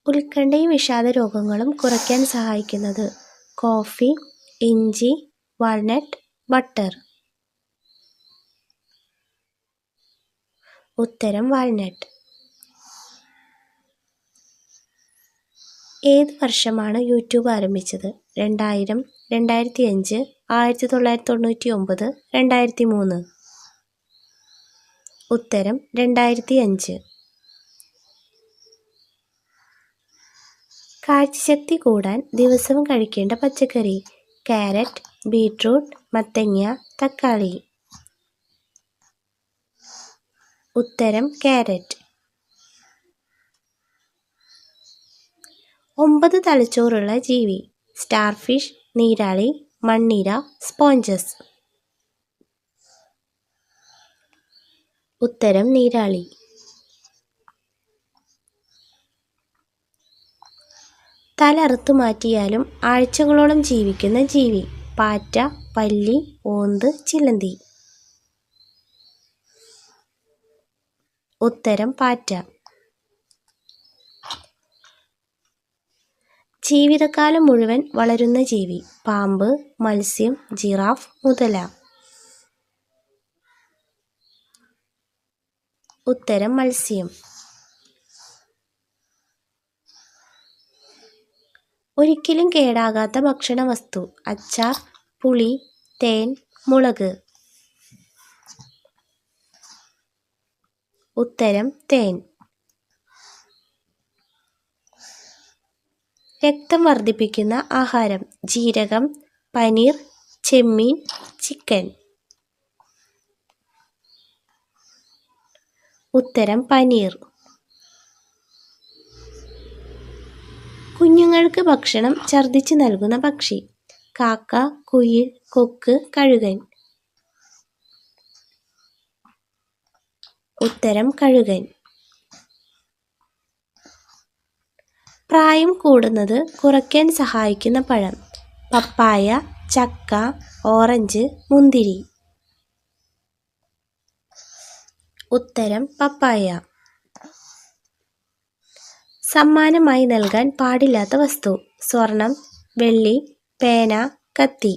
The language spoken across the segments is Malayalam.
ഉത്കണ്ഠയും വിഷാദ രോഗങ്ങളും കുറയ്ക്കാൻ സഹായിക്കുന്നത് കോഫി, ഇഞ്ചി, വാൾനട്ട്, ബട്ടർ. ഉത്തരം വാൾനട്ട്. ഏത് വർഷമാണ് യൂട്യൂബ് ആരംഭിച്ചത്? 2000, 2005, 1999, 2003. ഉത്തരം 2005. കാഴ്ചശക്തി കൂടാൻ ദിവസവും കഴിക്കേണ്ട പച്ചക്കറി? ക്യാരറ്റ്, ബീട്രൂട്ട്, മത്തങ്ങ, തക്കാളി. ഉത്തരം ക്യാരറ്റ്. 9 തലച്ചോറുള്ള ജീവി? സ്റ്റാർഫിഷ്, നീരാളി, മണ്ണിര, സ്പോഞ്ചസ്. ഉത്തരം നീരാളി. തല അറുത്തു മാറ്റിയാലും ആഴ്ചകളോളം ജീവിക്കുന്ന ജീവി? പാറ്റ, പല്ലി, ഓന്ത്, ചിലന്തി. ഉത്തരം പാറ്റ. ജീവിതകാലം മുഴുവൻ വളരുന്ന ജീവി? പാമ്പ്, മത്സ്യം, ജിറാഫ്, മുതല. ഉത്തരം മത്സ്യം. ഒരിക്കലും കേടാകാത്ത ഭക്ഷണ വസ്തു? അച്ചാർ, പുളി, തേൻ, മുളക്. ഉത്തരം തേൻ. രക്തം വർദ്ധിപ്പിക്കുന്ന ആഹാരം? ജീരകം, പനീർ, ചെമ്മീൻ, ചിക്കൻ. ഉത്തരം പനീർ. കുഞ്ഞുങ്ങൾക്ക് ഭക്ഷണം ഛർദ്ദിച്ച് നൽകുന്ന പക്ഷി? കാക്ക, കുയിൽ, കൊക്ക്, കഴുകൻ. ഉത്തരം കഴുകൻ. പ്രായം കൂടുന്നത് കുറയ്ക്കാൻ സഹായിക്കുന്ന പഴം? പപ്പായ, ചക്ക, ഓറഞ്ച്, മുന്തിരി. ഉത്തരം പപ്പായ. സമ്മാനമായി നൽകാൻ പാടില്ലാത്ത വസ്തു? സ്വർണം, വെള്ളി, പേന, കത്തി.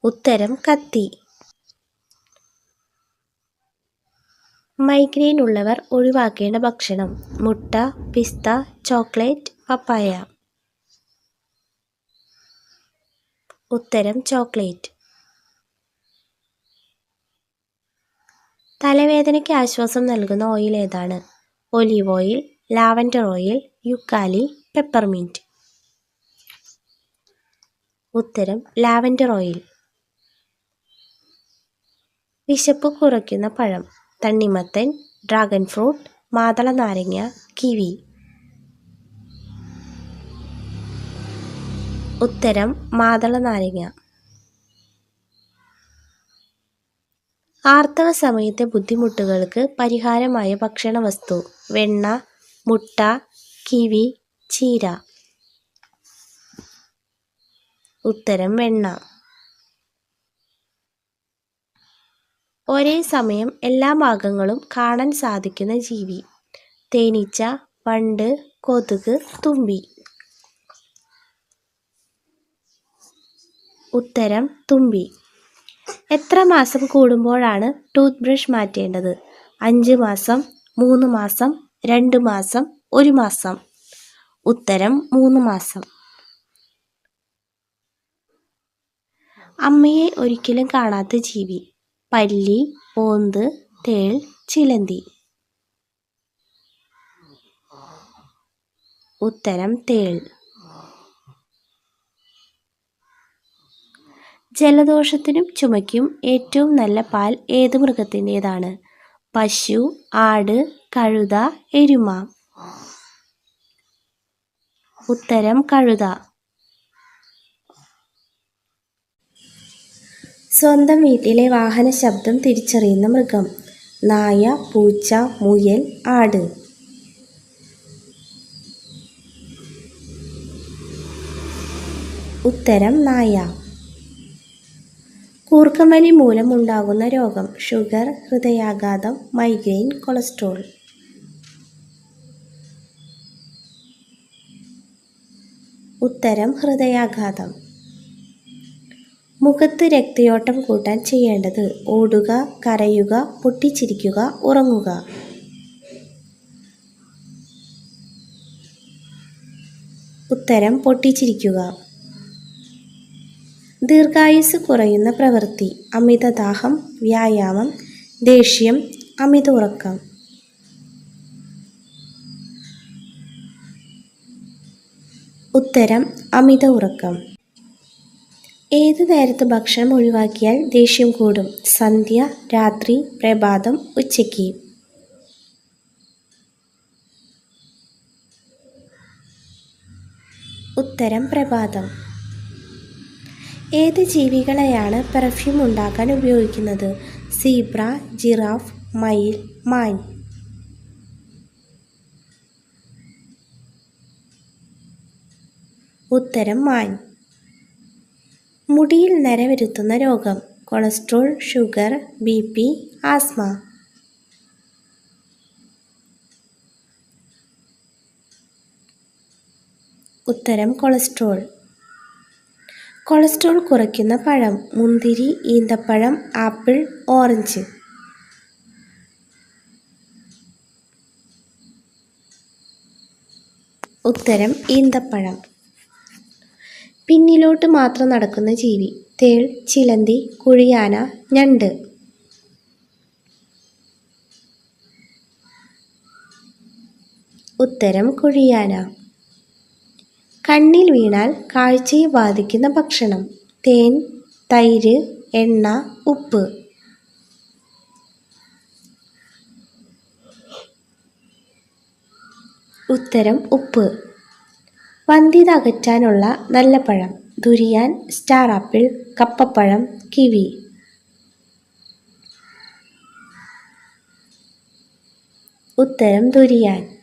ഉത്തരം കത്തി. മൈഗ്രെയിൻ ഉള്ളവർ ഒഴിവാക്കേണ്ട ഭക്ഷണം? മുട്ട, പിസ്ത, ചോക്ലേറ്റ്, പപ്പായ. ഉത്തരം ചോക്ലേറ്റ്. തലവേദനയ്ക്ക് ആശ്വാസം നൽകുന്ന ഓയിൽ ഏതാണ്? ഒലീവ് ഓയിൽ, ലാവൻഡർ ഓയിൽ, യുക്കാലി, പെപ്പർമിൻറ്റ്. ഉത്തരം ലാവൻഡർ ഓയിൽ. വിശപ്പ് കുറയ്ക്കുന്ന പഴം? തണ്ണിമത്തൻ, ഡ്രാഗൺ ഫ്രൂട്ട്, മാതള നാരങ്ങ, കിവി. ഉത്തരം മാതള നാരങ്ങ. ആർത്തവ സമയത്തെ ബുദ്ധിമുട്ടുകൾക്ക് പരിഹാരമായ ഭക്ഷണ വസ്തു? വെണ്ണ, മുട്ട, കിവി, ചീര. ഉത്തരം വെണ്ണ. ഒരേ സമയം എല്ലാ ഭാഗങ്ങളും കാണാൻ സാധിക്കുന്ന ജീവി? തേനീച്ച, വണ്ട്, കൊതുക്, തുമ്പി. ഉത്തരം തുമ്പി. എത്ര മാസം കൂടുമ്പോഴാണ് ടൂത്ത് ബ്രഷ് മാറ്റേണ്ടത്? 5 മാസം, 3 മാസം, 2 മാസം, 1 മാസം. ഉത്തരം 3 മാസം. അമ്മയെ ഒരിക്കലും കാണാത്ത ജീവി? പല്ലി, ഓന്ത്, തേൾ, ചിലന്തി. ഉത്തരം തേൾ. ജലദോഷത്തിനും ചുമയ്ക്കും ഏറ്റവും നല്ല പാൽ ഏത് മൃഗത്തിൻ്റെതാണ്? പശു, ആട്, കഴുത, എരുമ. ഉത്തരം കഴുത. സ്വന്തം വീട്ടിലെ വാഹന ശബ്ദം തിരിച്ചറിയുന്ന മൃഗം? നായ, പൂച്ച, മുയൽ, ആട്. ഉത്തരം നായ. കൂർക്കമ്പലി മൂലം ഉണ്ടാകുന്ന രോഗം? ഷുഗർ, ഹൃദയാഘാതം, മൈഗ്രെയിൻ, കൊളസ്ട്രോൾ. ഉത്തരം ഹൃദയാഘാതം. മുഖത്ത് രക്തയോട്ടം കൂട്ടാൻ ചെയ്യേണ്ടത് ഓടുക, കരയുക, പൊട്ടിച്ചിരിക്കുക, ഉറങ്ങുക. ഉത്തരം പൊട്ടിച്ചിരിക്കുക. ദീർഘായുസ്സ് കുറയുന്ന പ്രവൃത്തി അമിതദാഹം, വ്യായാമം, ദേഷ്യം, അമിത ഉറക്കം. ഉത്തരം അമിത ഉറക്കം. ഏതു നേരത്ത് ഭക്ഷണം ഒഴിവാക്കിയാൽ ദേഷ്യം കൂടും? സന്ധ്യ, രാത്രി, പ്രഭാതം, ഉച്ചയ്ക്ക്. ഉത്തരം പ്രഭാതം. ഏത് ജീവികളെയാണ് പെർഫ്യൂം ഉണ്ടാക്കാൻ ഉപയോഗിക്കുന്നത്? സീബ്ര, ജിറാഫ്, മയിൽ, മാൻ. ഉത്തരം മാൻ. മുടിയിൽ നര വരുത്തുന്ന രോഗം? Cholesterol, sugar, BP, asthma. ഉത്തരം കൊളസ്ട്രോൾ. കൊളസ്ട്രോൾ കുറയ്ക്കുന്ന പഴം? മുന്തിരി, ഈന്തപ്പഴം, ആപ്പിൾ, ഓറഞ്ച്. ഉത്തരം ഈന്തപ്പഴം. പിന്നിലോട്ട് മാത്രം നടക്കുന്ന ജീവി? തേൾ, ചിലന്തി, കുഴിയാന, ഞണ്ട്. ഉത്തരം കുഴിയാന. കണ്ണിൽ വീണാൽ കാഴ്ചയെ ബാധിക്കുന്ന ഭക്ഷണം? തേൻ, തൈര്, എണ്ണ, ഉപ്പ്. ഉത്തരം ഉപ്പ്. വന്ധ്യത അകറ്റാനുള്ള നല്ല പഴം? ദുരിയാൻ, സ്റ്റാർ ആപ്പിൾ, കപ്പപ്പഴം, കിവി. ഉത്തരം ദുരിയാൻ.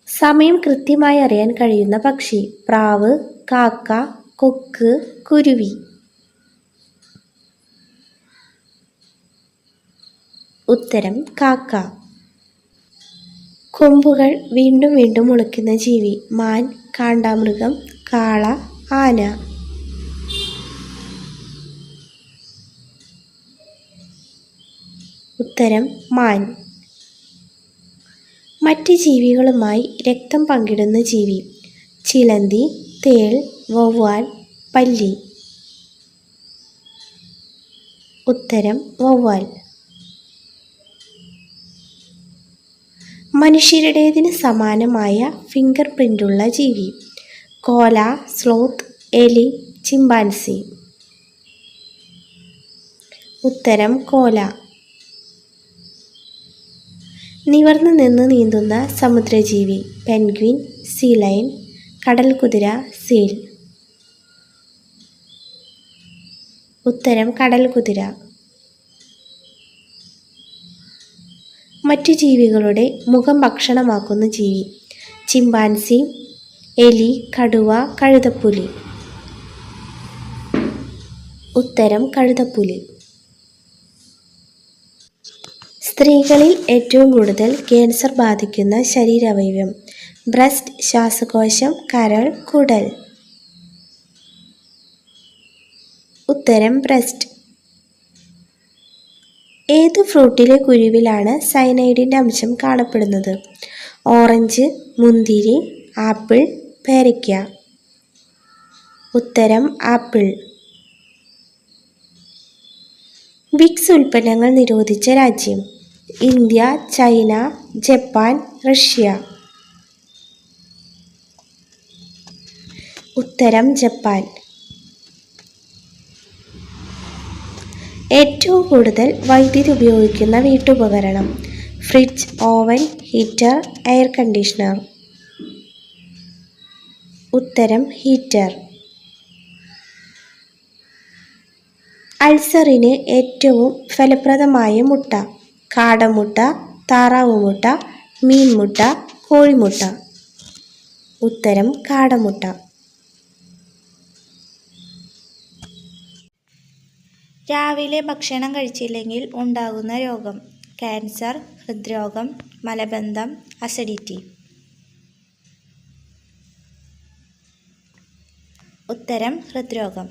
സമയം കൃത്യമായി അറിയാൻ കഴിയുന്ന പക്ഷി? പ്രാവ്, കാക്ക, കൊക്ക്, കുരുവി. ഉത്തരം കാക്ക. കൊമ്പുകൾ വീണ്ടും വീണ്ടും മുളയ്ക്കുന്ന ജീവി? മാൻ, കാണ്ടാമൃഗം, കാള, ആന. ഉത്തരം മാൻ. മറ്റ് ജീവികളുമായി രക്തം പങ്കിടുന്ന ജീവി? ചിലന്തി, തേൾ, വവ്വാൽ, പല്ലി. ഉത്തരം വവ്വാൽ. മനുഷ്യരുടേതിന് സമാനമായ ഫിംഗർ പ്രിൻ്റുള്ള ജീവി? കോല, സ്ലോത്ത്, എലി, ചിമ്പാൻസി. ഉത്തരം കോല. നിവർന്നു നിന്ന് നീന്തുന്ന സമുദ്രജീവി? പെൻഗ്വിൻ, സീ ലയൺ, കടൽക്കുതിര, സീൽ. ഉത്തരം കടൽക്കുതിര. മറ്റു ജീവികളുടെ മുഖം ഭക്ഷണമാക്കുന്ന ജീവി? ചിമ്പാൻസി, എലി, കടുവ, കഴുതപ്പുലി. ഉത്തരം കഴുതപ്പുലി. സ്ത്രീകളിൽ ഏറ്റവും കൂടുതൽ ക്യാൻസർ ബാധിക്കുന്ന ശരീരാവയവം? ബ്രസ്റ്റ്, ശ്വാസകോശം, കരൾ, കുടൽ. ഉത്തരം ബ്രസ്റ്റ്. ഏത് ഫ്രൂട്ടിലെ കുരുവിലാണ് സയനൈഡിൻ്റെ അംശം കാണപ്പെടുന്നത്? ഓറഞ്ച്, മുന്തിരി, ആപ്പിൾ, പേരയ്ക്ക. ഉത്തരം ആപ്പിൾ. വിക്സ് ഉൽപ്പന്നങ്ങൾ നിരോധിച്ച രാജ്യം? India, China, Japan, Russia. ഉത്തരം ജപ്പാൻ. ഏറ്റവും കൂടുതൽ വൈദ്യുതി ഉപയോഗിക്കുന്ന വീട്ടുപകരണം? Fridge, oven, heater, air conditioner. ഉത്തരം ഹീറ്റർ. അൾസറിന് ഏറ്റവും ഫലപ്രദമായ മുട്ട? കാടമുട്ട, താറാവ് മുട്ട, മീൻമുട്ട, കോഴിമുട്ട. ഉത്തരം കാടമുട്ട. രാവിലെ ഭക്ഷണം കഴിച്ചില്ലെങ്കിൽ ഉണ്ടാകുന്ന രോഗം? ക്യാൻസർ, ഹൃദ്രോഗം, മലബന്ധം, അസിഡിറ്റി. ഉത്തരം ഹൃദ്രോഗം.